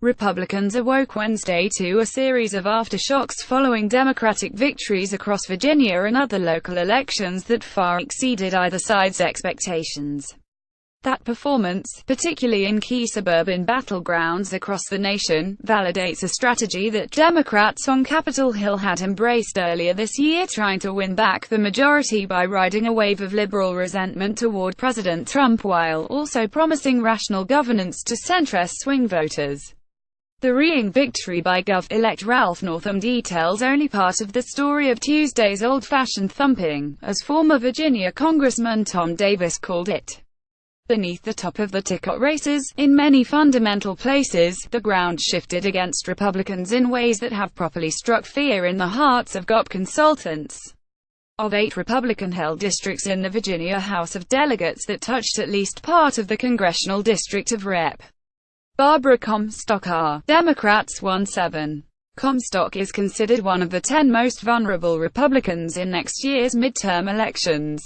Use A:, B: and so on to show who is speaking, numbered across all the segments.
A: Republicans awoke Wednesday to a series of aftershocks following Democratic victories across Virginia and other local elections that far exceeded either side's expectations. That performance, particularly in key suburban battlegrounds across the nation, validates a strategy that Democrats on Capitol Hill had embraced earlier this year, trying to win back the majority by riding a wave of liberal resentment toward President Trump while also promising rational governance to centrist swing voters. The reeing victory by Gov-elect Ralph Northam details only part of the story of Tuesday's old-fashioned thumping, as former Virginia Congressman Tom Davis called it. Beneath the top of the ticket races, in many fundamental places, the ground shifted against Republicans in ways that have properly struck fear in the hearts of GOP consultants. Of 8 Republican-held districts in the Virginia House of Delegates that touched at least part of the congressional district of Rep. Barbara Comstock, Democrats won 7. Comstock is considered one of the 10 most vulnerable Republicans in next year's midterm elections.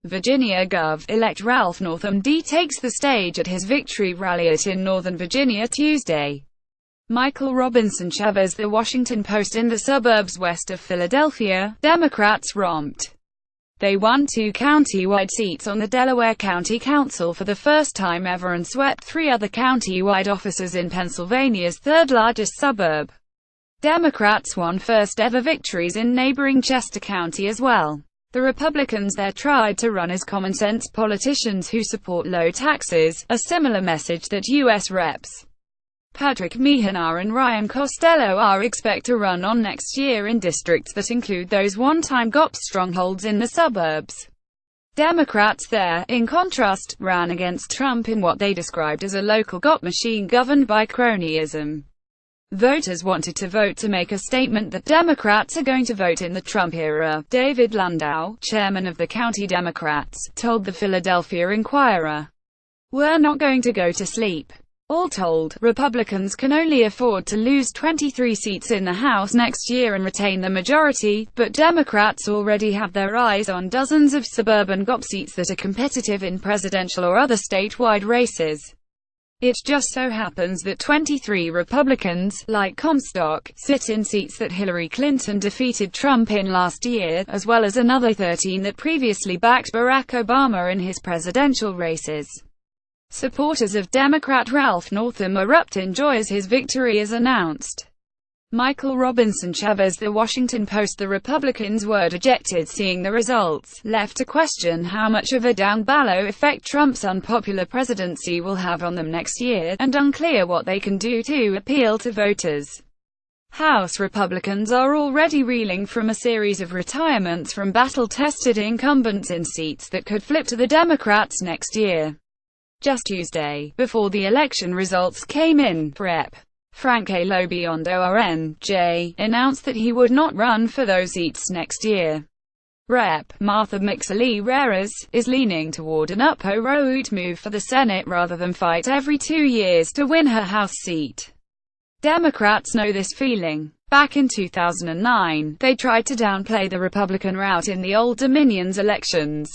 A: Virginia Gov-elect Ralph Northam takes the stage at his victory rally in Northern Virginia Tuesday. Michael Robinson Chavez, The Washington Post. In the suburbs west of Philadelphia, Democrats romped. They won 2 county-wide seats on the Delaware County Council for the first time ever and swept 3 other county-wide offices in Pennsylvania's third-largest suburb. Democrats won first-ever victories in neighboring Chester County as well. The Republicans there tried to run as common-sense politicians who support low taxes, a similar message that U.S. Reps. Patrick Meehan and Ryan Costello expect to run on next year in districts that include those one-time GOP strongholds in the suburbs. Democrats there, in contrast, ran against Trump in what they described as a local GOP machine governed by cronyism. Voters wanted to vote to make a statement that Democrats are going to vote in the Trump era. David Landau, chairman of the county Democrats, told the Philadelphia Inquirer, "We're not going to go to sleep." All told, Republicans can only afford to lose 23 seats in the House next year and retain the majority, but Democrats already have their eyes on dozens of suburban GOP seats that are competitive in presidential or other statewide races. It just so happens that 23 Republicans, like Comstock, sit in seats that Hillary Clinton defeated Trump in last year, as well as another 13 that previously backed Barack Obama in his presidential races. Supporters of Democrat Ralph Northam erupt in joy as his victory is announced. Michael Robinson Chavez, The Washington Post. The Republicans were dejected seeing the results, left to question how much of a down-ballot effect Trump's unpopular presidency will have on them next year, and unclear what they can do to appeal to voters. House Republicans are already reeling from a series of retirements from battle-tested incumbents in seats that could flip to the Democrats next year. Just Tuesday, before the election results came in, Rep. Frank A. Lobiondo RNJ announced that he would not run for those seats next year. Rep. Martha McSally Rares is leaning toward an up-route move for the Senate rather than fight every 2 years to win her House seat. Democrats know this feeling. Back in 2009, they tried to downplay the Republican rout in the Old Dominion's elections.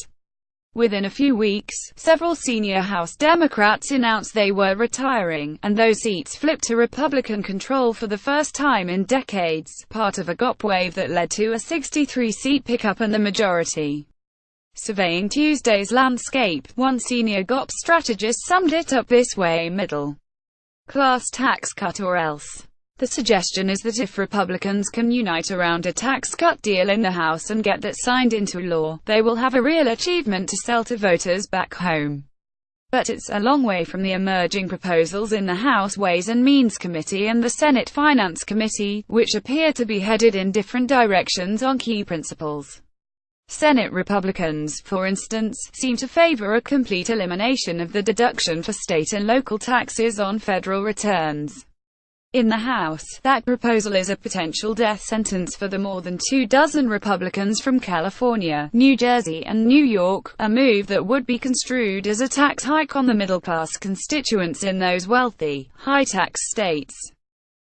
A: Within a few weeks, several senior House Democrats announced they were retiring, and those seats flipped to Republican control for the first time in decades, part of a GOP wave that led to a 63-seat pickup and the majority. Surveying Tuesday's landscape, one senior GOP strategist summed it up this way: middle-class tax cut or else. The suggestion is that if Republicans can unite around a tax cut deal in the House and get that signed into law, they will have a real achievement to sell to voters back home. But it's a long way from the emerging proposals in the House Ways and Means Committee and the Senate Finance Committee, which appear to be headed in different directions on key principles. Senate Republicans, for instance, seem to favor a complete elimination of the deduction for state and local taxes on federal returns. In the House, that proposal is a potential death sentence for the more than 24 Republicans from California, New Jersey, and New York, a move that would be construed as a tax hike on the middle-class constituents in those wealthy, high-tax states.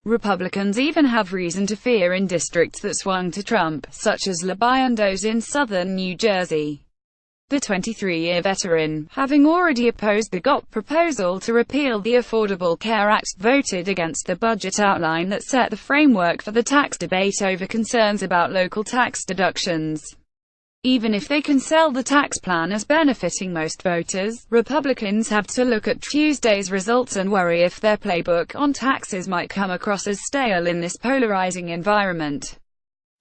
A: Republicans even have reason to fear in districts that swung to Trump, such as Lobiondo's in southern New Jersey. The 23-year veteran, having already opposed the GOP proposal to repeal the Affordable Care Act, voted against the budget outline that set the framework for the tax debate over concerns about local tax deductions. Even if they can sell the tax plan as benefiting most voters, Republicans have to look at Tuesday's results and worry if their playbook on taxes might come across as stale in this polarizing environment.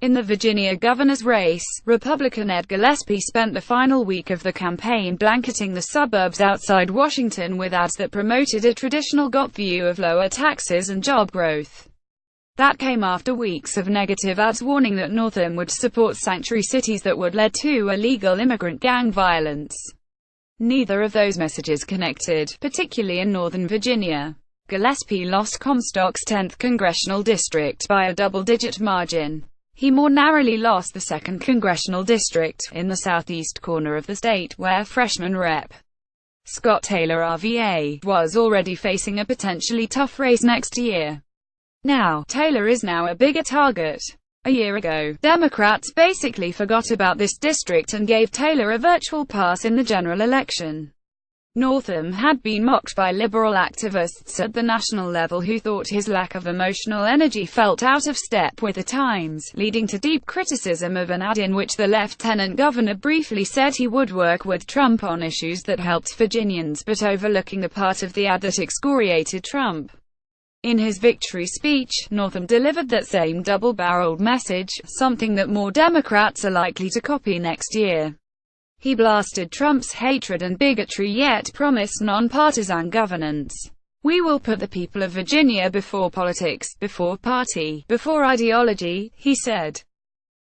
A: In the Virginia governor's race, Republican Ed Gillespie spent the final week of the campaign blanketing the suburbs outside Washington with ads that promoted a traditional GOP view of lower taxes and job growth. That came after weeks of negative ads warning that Northam would support sanctuary cities that would lead to illegal immigrant gang violence. Neither of those messages connected, particularly in Northern Virginia. Gillespie lost Comstock's 10th congressional district by a double-digit margin. He more narrowly lost the 2nd congressional district, in the southeast corner of the state, where freshman Rep. Scott Taylor RVA was already facing a potentially tough race next year. Now, Taylor is now a bigger target. A year ago, Democrats basically forgot about this district and gave Taylor a virtual pass in the general election. Northam had been mocked by liberal activists at the national level who thought his lack of emotional energy felt out of step with the times, leading to deep criticism of an ad in which the lieutenant governor briefly said he would work with Trump on issues that helped Virginians, but overlooking the part of the ad that excoriated Trump. In his victory speech, Northam delivered that same double-barreled message, something that more Democrats are likely to copy next year. He blasted Trump's hatred and bigotry yet promised nonpartisan governance. "We will put the people of Virginia before politics, before party, before ideology," he said.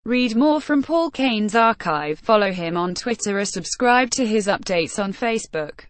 A: Read more from Paul Kane's archive, follow him on Twitter or subscribe to his updates on Facebook.